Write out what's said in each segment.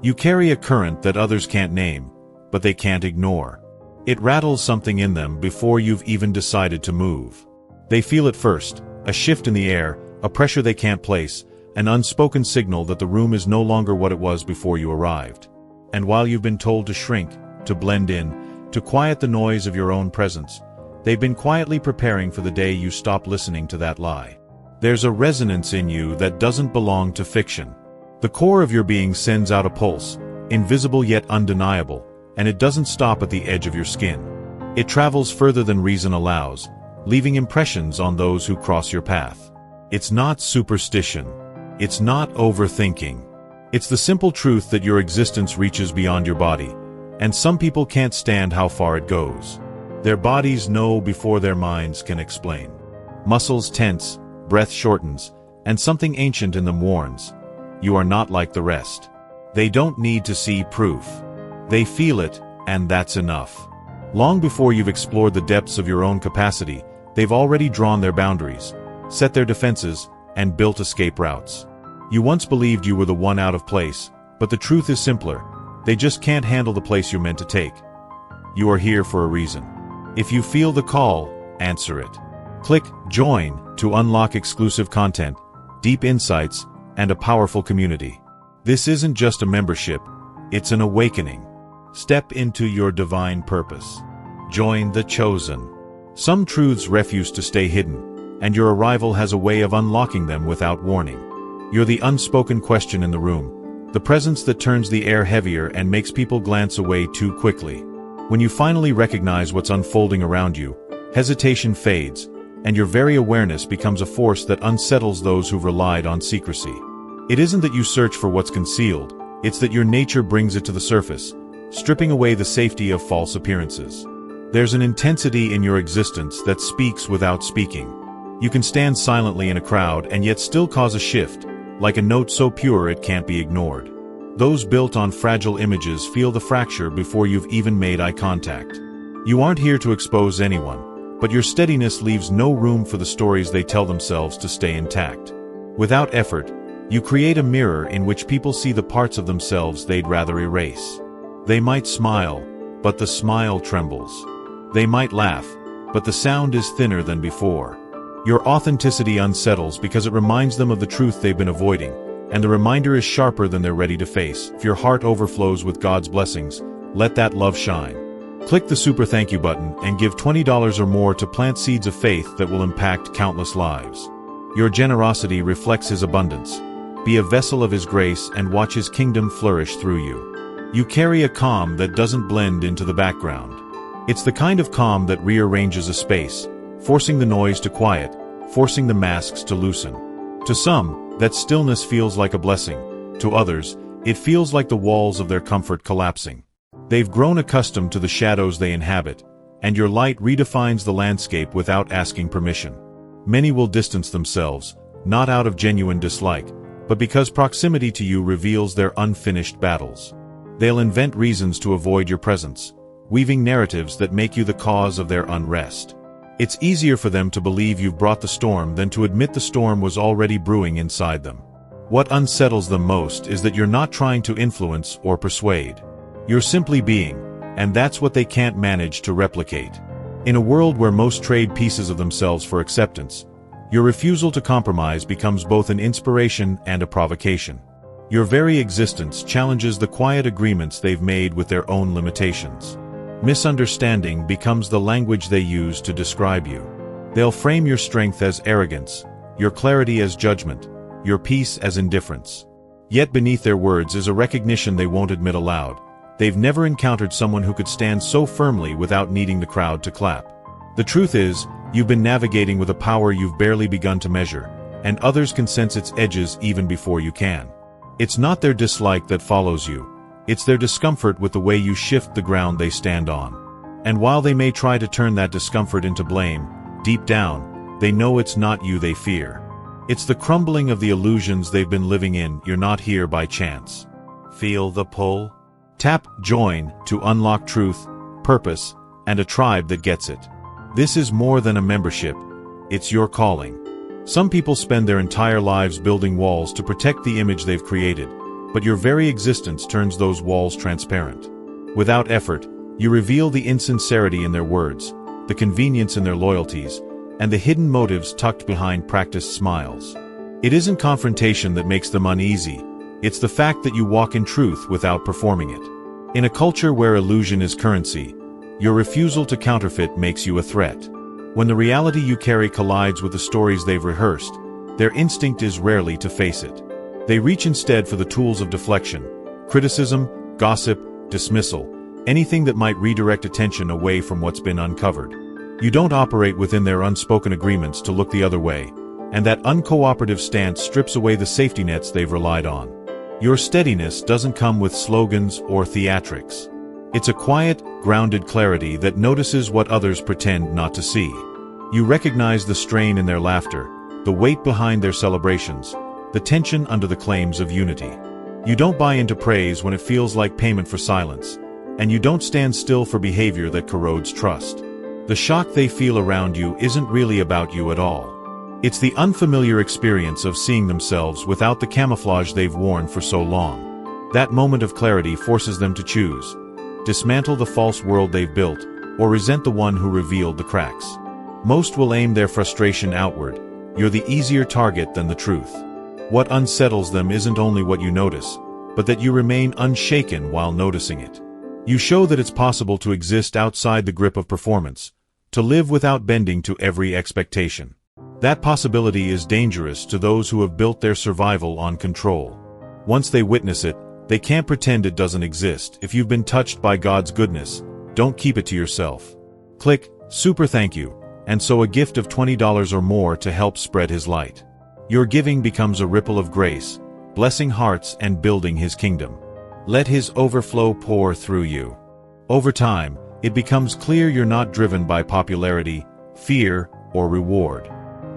You carry a current that others can't name, but they can't ignore. It rattles something in them before you've even decided to move. They feel it first, a shift in the air, a pressure they can't place, an unspoken signal that the room is no longer what it was before you arrived. And while you've been told to shrink, to blend in, to quiet the noise of your own presence, they've been quietly preparing for the day you stop listening to that lie. There's a resonance in you that doesn't belong to fiction. The core of your being sends out a pulse, invisible yet undeniable, and it doesn't stop at the edge of your skin. It travels further than reason allows, leaving impressions on those who cross your path. It's not superstition. It's not overthinking. It's the simple truth that your existence reaches beyond your body, and some people can't stand how far it goes. Their bodies know before their minds can explain. Muscles tense, breath shortens, and something ancient in them warns, you are not like the rest. They don't need to see proof. They feel it, and that's enough. Long before you've explored the depths of your own capacity, they've already drawn their boundaries, set their defenses, and built escape routes. You once believed you were the one out of place, but the truth is simpler. They just can't handle the place you're meant to take. You are here for a reason. If you feel the call, answer it. Click Join to unlock exclusive content, deep insights, and a powerful community. This isn't just a membership, it's an awakening. Step into your divine purpose. Join the chosen. Some truths refuse to stay hidden, and your arrival has a way of unlocking them without warning. You're the unspoken question in the room, the presence that turns the air heavier and makes people glance away too quickly. When you finally recognize what's unfolding around you, hesitation fades, and your very awareness becomes a force that unsettles those who've relied on secrecy. It isn't that you search for what's concealed, it's that your nature brings it to the surface, stripping away the safety of false appearances. There's an intensity in your existence that speaks without speaking. You can stand silently in a crowd and yet still cause a shift, like a note so pure it can't be ignored. Those built on fragile images feel the fracture before you've even made eye contact. You aren't here to expose anyone, but your steadiness leaves no room for the stories they tell themselves to stay intact. Without effort, you create a mirror in which people see the parts of themselves they'd rather erase. They might smile, but the smile trembles. They might laugh, but the sound is thinner than before. Your authenticity unsettles because it reminds them of the truth they've been avoiding, and the reminder is sharper than they're ready to face. If your heart overflows with God's blessings, let that love shine. Click the super thank you button and give $20 or more to plant seeds of faith that will impact countless lives. Your generosity reflects His abundance. Be a vessel of His grace and watch His kingdom flourish through you. You carry a calm that doesn't blend into the background. It's the kind of calm that rearranges a space, forcing the noise to quiet, forcing the masks to loosen. To some, that stillness feels like a blessing. To others, it feels like the walls of their comfort collapsing. They've grown accustomed to the shadows they inhabit, and your light redefines the landscape without asking permission. Many will distance themselves, not out of genuine dislike, but because proximity to you reveals their unfinished battles. They'll invent reasons to avoid your presence, weaving narratives that make you the cause of their unrest. It's easier for them to believe you've brought the storm than to admit the storm was already brewing inside them. What unsettles them most is that you're not trying to influence or persuade. You're simply being, and that's what they can't manage to replicate. In a world where most trade pieces of themselves for acceptance, your refusal to compromise becomes both an inspiration and a provocation. Your very existence challenges the quiet agreements they've made with their own limitations. Misunderstanding becomes the language they use to describe you. They'll frame your strength as arrogance, your clarity as judgment, your peace as indifference. Yet beneath their words is a recognition they won't admit aloud. They've never encountered someone who could stand so firmly without needing the crowd to clap. The truth is, you've been navigating with a power you've barely begun to measure, and others can sense its edges even before you can. It's not their dislike that follows you. It's their discomfort with the way you shift the ground they stand on. And while they may try to turn that discomfort into blame, deep down, they know it's not you they fear. It's the crumbling of the illusions they've been living in. You're not here by chance. Feel the pull? Tap Join to unlock truth, purpose, and a tribe that gets it. This is more than a membership. It's your calling. Some people spend their entire lives building walls to protect the image they've created, but your very existence turns those walls transparent. Without effort, you reveal the insincerity in their words, the convenience in their loyalties, and the hidden motives tucked behind practiced smiles. It isn't confrontation that makes them uneasy, it's the fact that you walk in truth without performing it. In a culture where illusion is currency, your refusal to counterfeit makes you a threat. When the reality you carry collides with the stories they've rehearsed, their instinct is rarely to face it. They reach instead for the tools of deflection: criticism, gossip, dismissal, anything that might redirect attention away from what's been uncovered. You don't operate within their unspoken agreements to look the other way, and that uncooperative stance strips away the safety nets they've relied on. Your steadiness doesn't come with slogans or theatrics. It's a quiet, grounded clarity that notices what others pretend not to see. You recognize the strain in their laughter, the weight behind their celebrations, the tension under the claims of unity. You don't buy into praise when it feels like payment for silence, and you don't stand still for behavior that corrodes trust. The shock they feel around you isn't really about you at all. It's the unfamiliar experience of seeing themselves without the camouflage they've worn for so long. That moment of clarity forces them to choose: dismantle the false world they've built, or resent the one who revealed the cracks. Most will aim their frustration outward. You're the easier target than the truth. What unsettles them isn't only what you notice, but that you remain unshaken while noticing it. You show that it's possible to exist outside the grip of performance, to live without bending to every expectation. That possibility is dangerous to those who have built their survival on control. Once they witness it, they can't pretend it doesn't exist. If you've been touched by God's goodness, don't keep it to yourself. Click Super Thank You, and sow a gift of $20 or more to help spread His light. Your giving becomes a ripple of grace, blessing hearts and building His kingdom. Let His overflow pour through you. Over time, it becomes clear you're not driven by popularity, fear, or reward.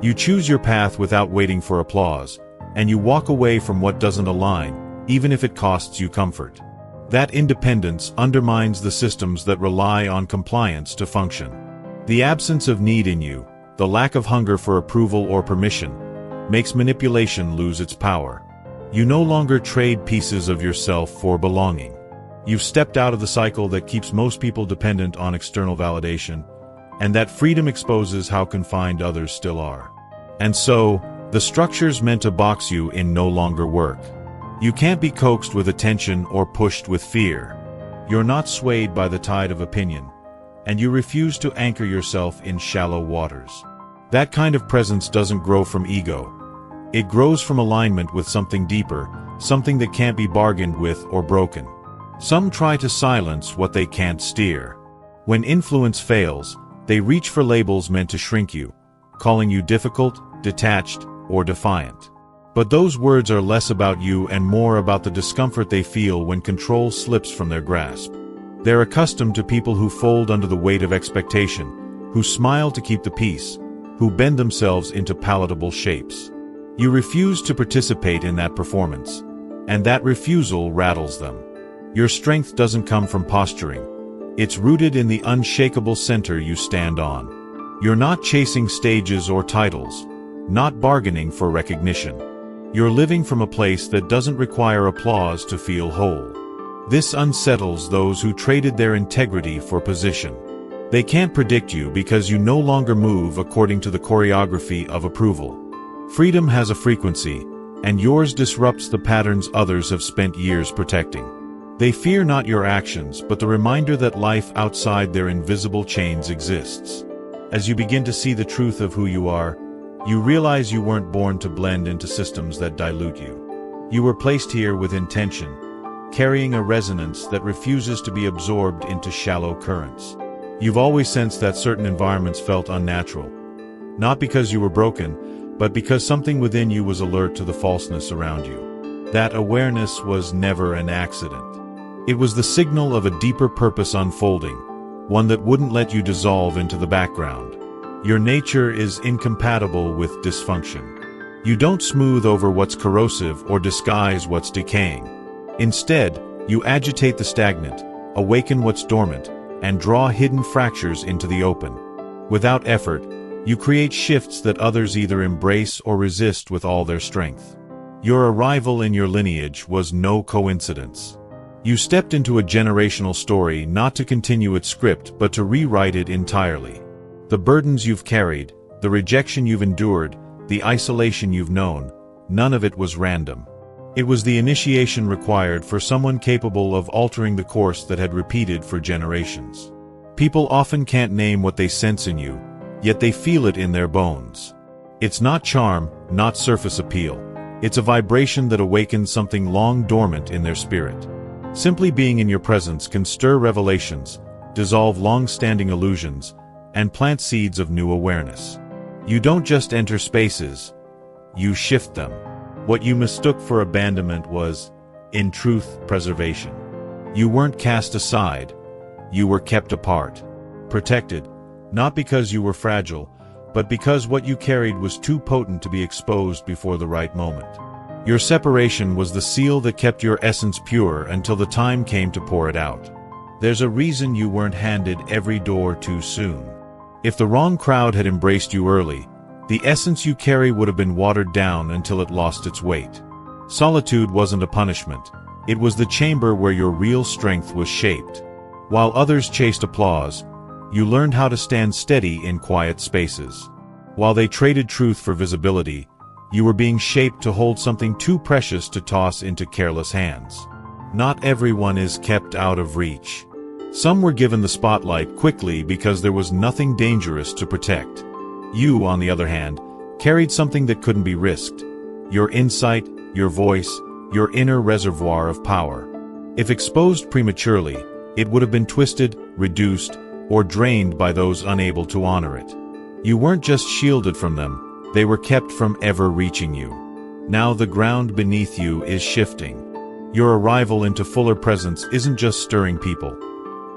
You choose your path without waiting for applause, and you walk away from what doesn't align, even if it costs you comfort. That independence undermines the systems that rely on compliance to function. The absence of need in you, the lack of hunger for approval or permission, makes manipulation lose its power. You no longer trade pieces of yourself for belonging. You've stepped out of the cycle that keeps most people dependent on external validation, and that freedom exposes how confined others still are. And so, the structures meant to box you in no longer work. You can't be coaxed with attention or pushed with fear. You're not swayed by the tide of opinion, and you refuse to anchor yourself in shallow waters. That kind of presence doesn't grow from ego. It grows from alignment with something deeper, something that can't be bargained with or broken. Some try to silence what they can't steer. When influence fails, they reach for labels meant to shrink you, calling you difficult, detached, or defiant. But those words are less about you and more about the discomfort they feel when control slips from their grasp. They're accustomed to people who fold under the weight of expectation, who smile to keep the peace, who bend themselves into palatable shapes. You refuse to participate in that performance, and that refusal rattles them. Your strength doesn't come from posturing. It's rooted in the unshakable center you stand on. You're not chasing stages or titles, not bargaining for recognition. You're living from a place that doesn't require applause to feel whole. This unsettles those who traded their integrity for position. They can't predict you because you no longer move according to the choreography of approval. Freedom has a frequency, and yours disrupts the patterns others have spent years protecting. They fear not your actions, but the reminder that life outside their invisible chains exists. As you begin to see the truth of who you are, you realize you weren't born to blend into systems that dilute you. You were placed here with intention, carrying a resonance that refuses to be absorbed into shallow currents. You've always sensed that certain environments felt unnatural, not because you were broken, but because something within you was alert to the falseness around you. That awareness was never an accident. It was the signal of a deeper purpose unfolding, one that wouldn't let you dissolve into the background. Your nature is incompatible with dysfunction. You don't smooth over what's corrosive or disguise what's decaying. Instead, you agitate the stagnant, awaken what's dormant, and draw hidden fractures into the open. Without effort, you create shifts that others either embrace or resist with all their strength. Your arrival in your lineage was no coincidence. You stepped into a generational story not to continue its script but to rewrite it entirely. The burdens you've carried, the rejection you've endured, the isolation you've known, none of it was random. It was the initiation required for someone capable of altering the course that had repeated for generations. People often can't name what they sense in you, yet they feel it in their bones. It's not charm, not surface appeal. It's a vibration that awakens something long dormant in their spirit. Simply being in your presence can stir revelations, dissolve long-standing illusions, and plant seeds of new awareness. You don't just enter spaces, you shift them. What you mistook for abandonment was, in truth, preservation. You weren't cast aside, you were kept apart. Protected, not because you were fragile, but because what you carried was too potent to be exposed before the right moment. Your separation was the seal that kept your essence pure until the time came to pour it out. There's a reason you weren't handed every door too soon. If the wrong crowd had embraced you early, the essence you carry would have been watered down until it lost its weight. Solitude wasn't a punishment. It was the chamber where your real strength was shaped. While others chased applause, you learned how to stand steady in quiet spaces. While they traded truth for visibility, you were being shaped to hold something too precious to toss into careless hands. Not everyone is kept out of reach. Some were given the spotlight quickly because there was nothing dangerous to protect. You, on the other hand, carried something that couldn't be risked. Your insight, your voice, your inner reservoir of power. If exposed prematurely, it would have been twisted, reduced, or drained by those unable to honor it. You weren't just shielded from them, they were kept from ever reaching you. Now the ground beneath you is shifting. Your arrival into fuller presence isn't just stirring people.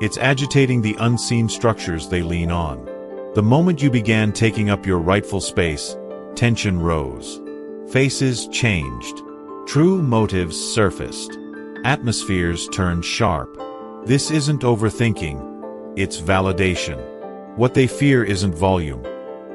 It's agitating the unseen structures they lean on. The moment you began taking up your rightful space, tension rose. Faces changed. True motives surfaced. Atmospheres turned sharp. This isn't overthinking. It's validation. What they fear isn't volume.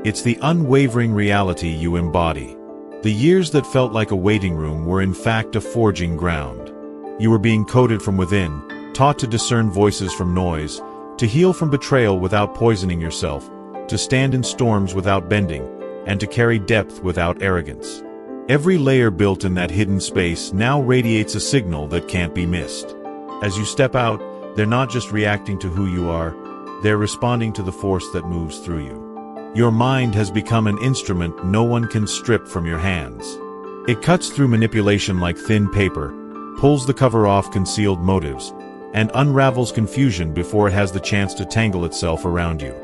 It's the unwavering reality you embody. The years that felt like a waiting room were in fact a forging ground. You were being coded from within, taught to discern voices from noise, to heal from betrayal without poisoning yourself, to stand in storms without bending, and to carry depth without arrogance. Every layer built in that hidden space now radiates a signal that can't be missed. As you step out, they're not just reacting to who you are, they're responding to the force that moves through you. Your mind has become an instrument no one can strip from your hands. It cuts through manipulation like thin paper, pulls the cover off concealed motives, and unravels confusion before it has the chance to tangle itself around you.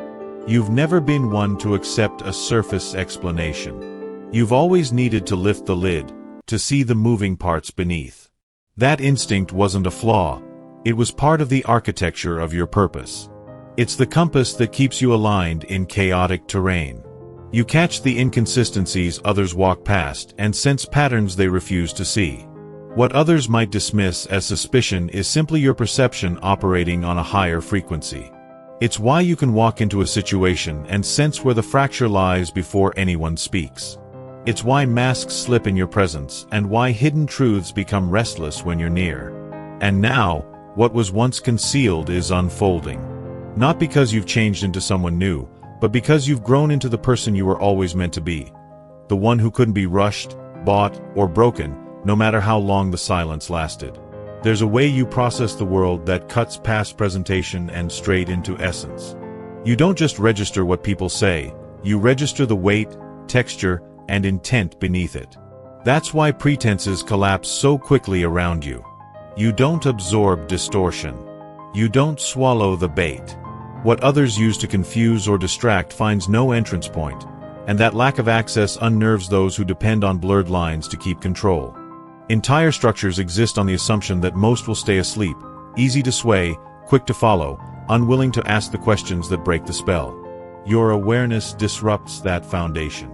You've never been one to accept a surface explanation. You've always needed to lift the lid, to see the moving parts beneath. That instinct wasn't a flaw. It was part of the architecture of your purpose. It's the compass that keeps you aligned in chaotic terrain. You catch the inconsistencies others walk past and sense patterns they refuse to see. What others might dismiss as suspicion is simply your perception operating on a higher frequency. It's why you can walk into a situation and sense where the fracture lies before anyone speaks. It's why masks slip in your presence and why hidden truths become restless when you're near. And now, what was once concealed is unfolding. Not because you've changed into someone new, but because you've grown into the person you were always meant to be. The one who couldn't be rushed, bought, or broken, no matter how long the silence lasted. There's a way you process the world that cuts past presentation and straight into essence. You don't just register what people say, you register the weight, texture, and intent beneath it. That's why pretenses collapse so quickly around you. You don't absorb distortion. You don't swallow the bait. What others use to confuse or distract finds no entrance point, and that lack of access unnerves those who depend on blurred lines to keep control. Entire structures exist on the assumption that most will stay asleep, easy to sway, quick to follow, unwilling to ask the questions that break the spell. Your awareness disrupts that foundation.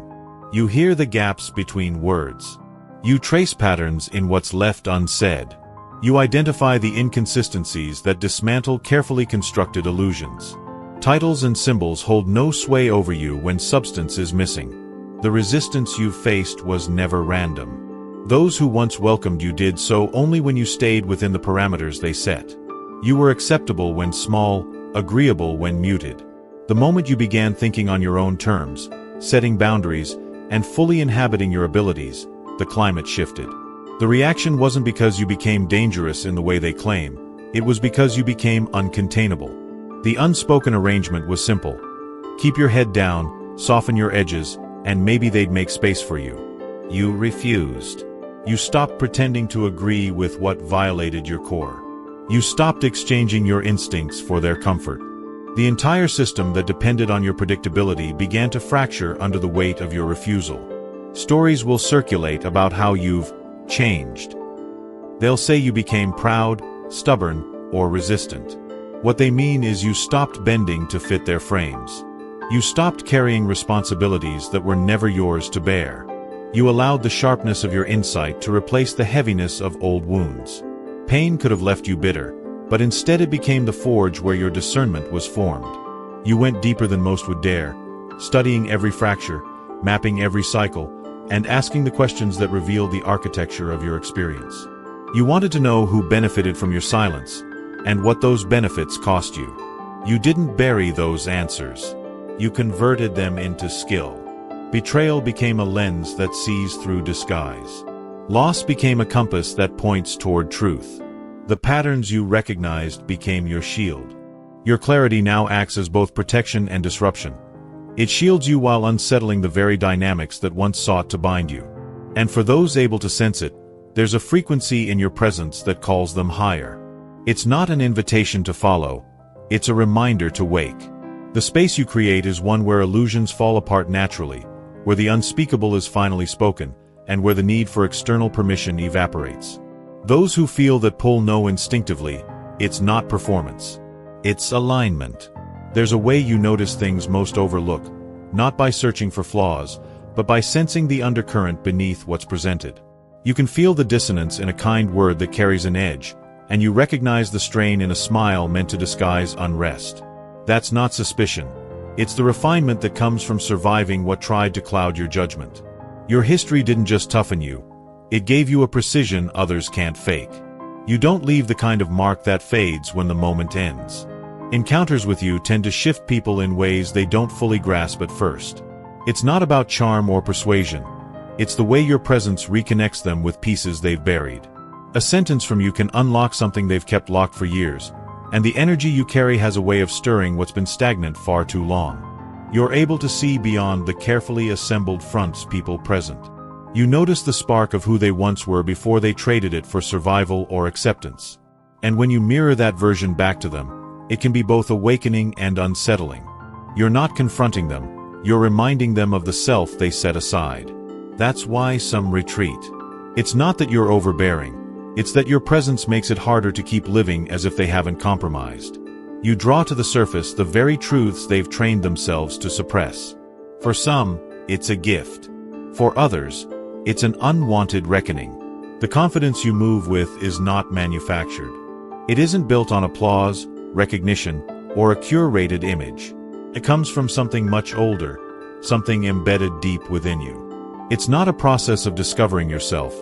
You hear the gaps between words. You trace patterns in what's left unsaid. You identify the inconsistencies that dismantle carefully constructed illusions. Titles and symbols hold no sway over you when substance is missing. The resistance you've faced was never random. Those who once welcomed you did so only when you stayed within the parameters they set. You were acceptable when small, agreeable when muted. The moment you began thinking on your own terms, setting boundaries, and fully inhabiting your abilities, the climate shifted. The reaction wasn't because you became dangerous in the way they claim, it was because you became uncontainable. The unspoken arrangement was simple. Keep your head down, soften your edges, and maybe they'd make space for you. You refused. You stopped pretending to agree with what violated your core. You stopped exchanging your instincts for their comfort. The entire system that depended on your predictability began to fracture under the weight of your refusal. Stories will circulate about how you've changed. They'll say you became proud, stubborn, or resistant. What they mean is you stopped bending to fit their frames. You stopped carrying responsibilities that were never yours to bear. You allowed the sharpness of your insight to replace the heaviness of old wounds. Pain could have left you bitter, but instead it became the forge where your discernment was formed. You went deeper than most would dare, studying every fracture, mapping every cycle, and asking the questions that revealed the architecture of your experience. You wanted to know who benefited from your silence, and what those benefits cost you. You didn't bury those answers. You converted them into skill. Betrayal became a lens that sees through disguise. Loss became a compass that points toward truth. The patterns you recognized became your shield. Your clarity now acts as both protection and disruption. It shields you while unsettling the very dynamics that once sought to bind you. And for those able to sense it, there's a frequency in your presence that calls them higher. It's not an invitation to follow, it's a reminder to wake. The space you create is one where illusions fall apart naturally, where the unspeakable is finally spoken, and where the need for external permission evaporates. Those who feel that pull know instinctively, it's not performance. It's alignment. There's a way you notice things most overlook, not by searching for flaws, but by sensing the undercurrent beneath what's presented. You can feel the dissonance in a kind word that carries an edge, and you recognize the strain in a smile meant to disguise unrest. That's not suspicion. It's the refinement that comes from surviving what tried to cloud your judgment. Your history didn't just toughen you, it gave you a precision others can't fake. You don't leave the kind of mark that fades when the moment ends. Encounters with you tend to shift people in ways they don't fully grasp at first. It's not about charm or persuasion. It's the way your presence reconnects them with pieces they've buried. A sentence from you can unlock something they've kept locked for years, and the energy you carry has a way of stirring what's been stagnant far too long. You're able to see beyond the carefully assembled fronts people present. You notice the spark of who they once were before they traded it for survival or acceptance. And when you mirror that version back to them, it can be both awakening and unsettling. You're not confronting them, you're reminding them of the self they set aside. That's why some retreat. It's not that you're overbearing, it's that your presence makes it harder to keep living as if they haven't compromised. You draw to the surface the very truths they've trained themselves to suppress. For some, it's a gift. For others, it's an unwanted reckoning. The confidence you move with is not manufactured. It isn't built on applause, recognition, or a curated image. It comes from something much older, something embedded deep within you. It's not a process of discovering yourself.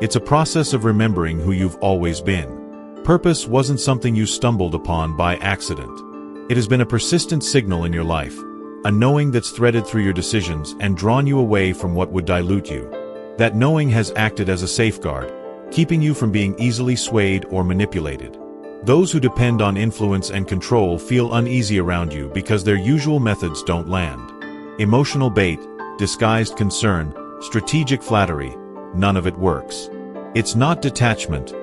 It's a process of remembering who you've always been. Purpose wasn't something you stumbled upon by accident. It has been a persistent signal in your life, a knowing that's threaded through your decisions and drawn you away from what would dilute you. That knowing has acted as a safeguard, keeping you from being easily swayed or manipulated. Those who depend on influence and control feel uneasy around you because their usual methods don't land. Emotional bait, disguised concern, strategic flattery, none of it works. It's not detachment,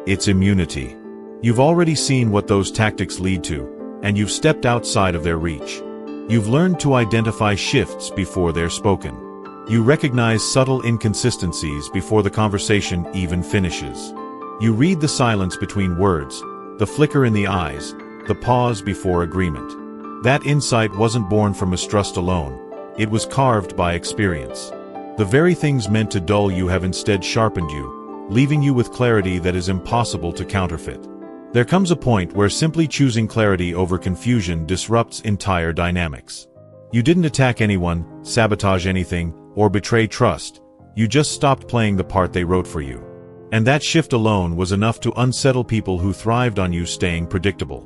it's immunity. You've already seen what those tactics lead to, and you've stepped outside of their reach. You've learned to identify shifts before they're spoken. You recognize subtle inconsistencies before the conversation even finishes. You read the silence between words, the flicker in the eyes, the pause before agreement. That insight wasn't born from mistrust alone, it was carved by experience. The very things meant to dull you have instead sharpened you, leaving you with clarity that is impossible to counterfeit. There comes a point where simply choosing clarity over confusion disrupts entire dynamics. You didn't attack anyone, sabotage anything, or betray trust. You just stopped playing the part they wrote for you. And that shift alone was enough to unsettle people who thrived on you staying predictable.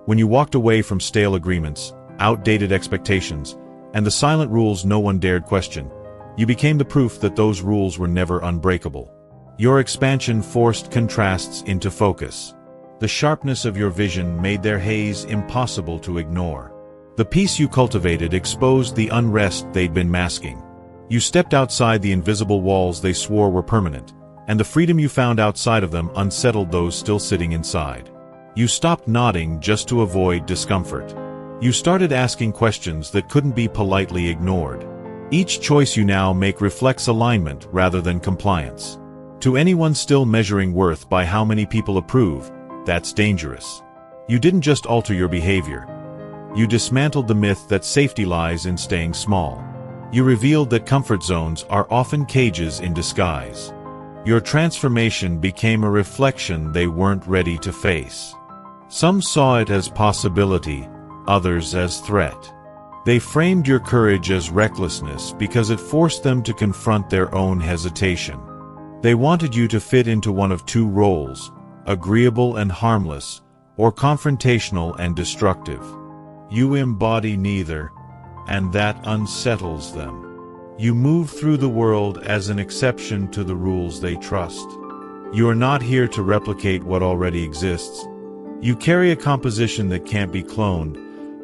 When you walked away from stale agreements, outdated expectations, and the silent rules no one dared question, you became the proof that those rules were never unbreakable. Your expansion forced contrasts into focus. The sharpness of your vision made their haze impossible to ignore. The peace you cultivated exposed the unrest they'd been masking. You stepped outside the invisible walls they swore were permanent, and the freedom you found outside of them unsettled those still sitting inside. You stopped nodding just to avoid discomfort. You started asking questions that couldn't be politely ignored. Each choice you now make reflects alignment rather than compliance. To anyone still measuring worth by how many people approve, that's dangerous. You didn't just alter your behavior. You dismantled the myth that safety lies in staying small. You revealed that comfort zones are often cages in disguise. Your transformation became a reflection they weren't ready to face. Some saw it as possibility, others as threat. They framed your courage as recklessness because it forced them to confront their own hesitation. They wanted you to fit into one of two roles, agreeable and harmless, or confrontational and destructive. You embody neither, and that unsettles them. You move through the world as an exception to the rules they trust. You are not here to replicate what already exists. You carry a composition that can't be cloned,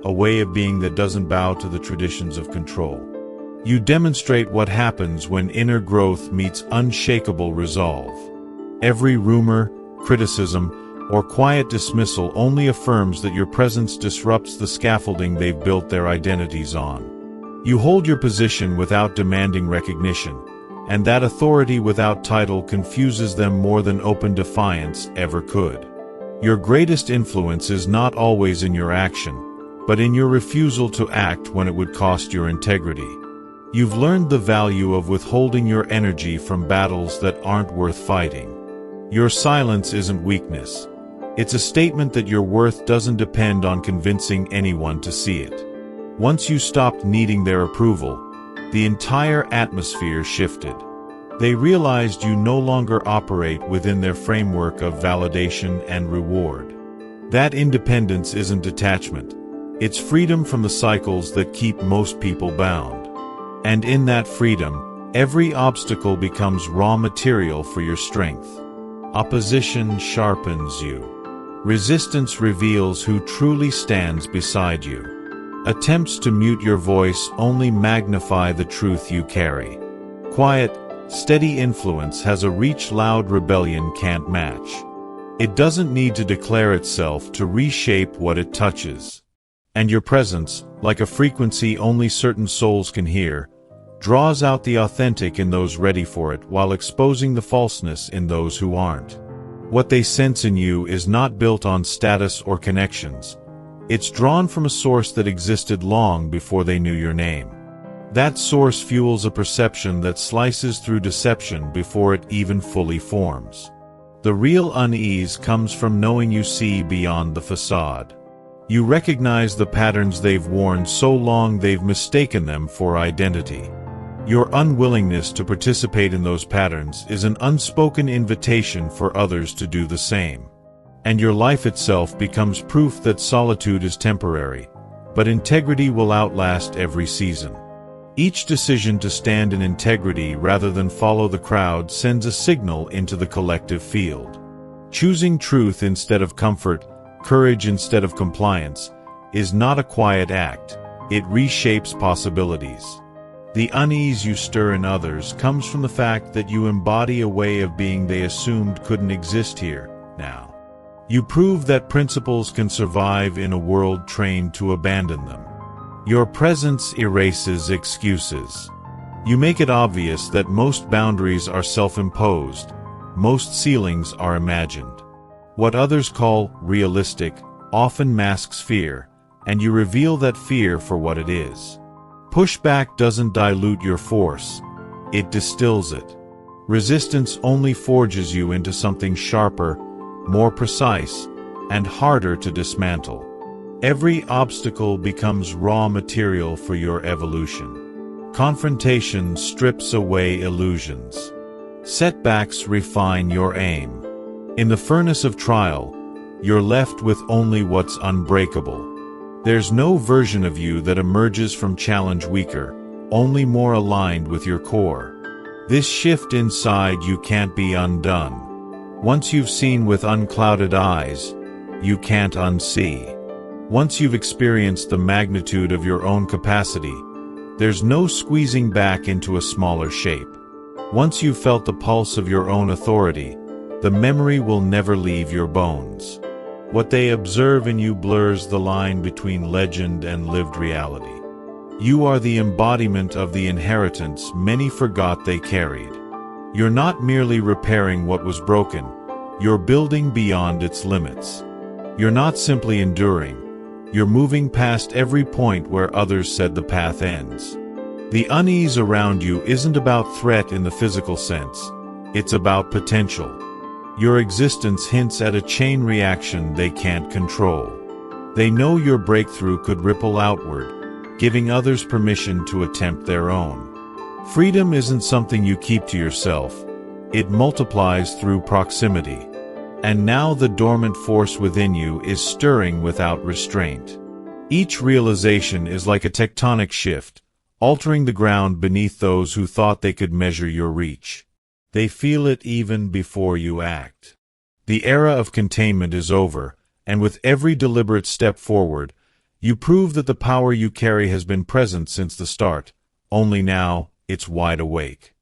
a way of being that doesn't bow to the traditions of control. You demonstrate what happens when inner growth meets unshakable resolve. Every rumor, criticism, or quiet dismissal only affirms that your presence disrupts the scaffolding they've built their identities on. You hold your position without demanding recognition, and that authority without title confuses them more than open defiance ever could. Your greatest influence is not always in your action, but in your refusal to act when it would cost your integrity. You've learned the value of withholding your energy from battles that aren't worth fighting. Your silence isn't weakness. It's a statement that your worth doesn't depend on convincing anyone to see it. Once you stopped needing their approval, the entire atmosphere shifted. They realized you no longer operate within their framework of validation and reward. That independence isn't detachment. It's freedom from the cycles that keep most people bound. And in that freedom, every obstacle becomes raw material for your strength. Opposition sharpens you. Resistance reveals who truly stands beside you. Attempts to mute your voice only magnify the truth you carry. Quiet, steady influence has a reach loud rebellion can't match. It doesn't need to declare itself to reshape what it touches. And your presence, like a frequency only certain souls can hear, draws out the authentic in those ready for it while exposing the falseness in those who aren't. What they sense in you is not built on status or connections. It's drawn from a source that existed long before they knew your name. That source fuels a perception that slices through deception before it even fully forms. The real unease comes from knowing you see beyond the facade. You recognize the patterns they've worn so long they've mistaken them for identity. Your unwillingness to participate in those patterns is an unspoken invitation for others to do the same. And your life itself becomes proof that solitude is temporary, but integrity will outlast every season. Each decision to stand in integrity rather than follow the crowd sends a signal into the collective field. Choosing truth instead of comfort, courage instead of compliance, is not a quiet act. It reshapes possibilities. The unease you stir in others comes from the fact that you embody a way of being they assumed couldn't exist here, now. You prove that principles can survive in a world trained to abandon them. Your presence erases excuses. You make it obvious that most boundaries are self-imposed, most ceilings are imagined. What others call realistic often masks fear, and you reveal that fear for what it is. Pushback doesn't dilute your force, it distills it. Resistance only forges you into something sharper, more precise, and harder to dismantle. Every obstacle becomes raw material for your evolution. Confrontation strips away illusions. Setbacks refine your aim. In the furnace of trial, you're left with only what's unbreakable. There's no version of you that emerges from challenge weaker, only more aligned with your core. This shift inside you can't be undone. Once you've seen with unclouded eyes, you can't unsee. Once you've experienced the magnitude of your own capacity, there's no squeezing back into a smaller shape. Once you've felt the pulse of your own authority, the memory will never leave your bones. What they observe in you blurs the line between legend and lived reality. You are the embodiment of the inheritance many forgot they carried. You're not merely repairing what was broken, you're building beyond its limits. You're not simply enduring, you're moving past every point where others said the path ends. The unease around you isn't about threat in the physical sense, it's about potential. Your existence hints at a chain reaction they can't control. They know your breakthrough could ripple outward, giving others permission to attempt their own. Freedom isn't something you keep to yourself, it multiplies through proximity. And now the dormant force within you is stirring without restraint. Each realization is like a tectonic shift, altering the ground beneath those who thought they could measure your reach. They feel it even before you act. The era of containment is over, and with every deliberate step forward, you prove that the power you carry has been present since the start, only now it's wide awake.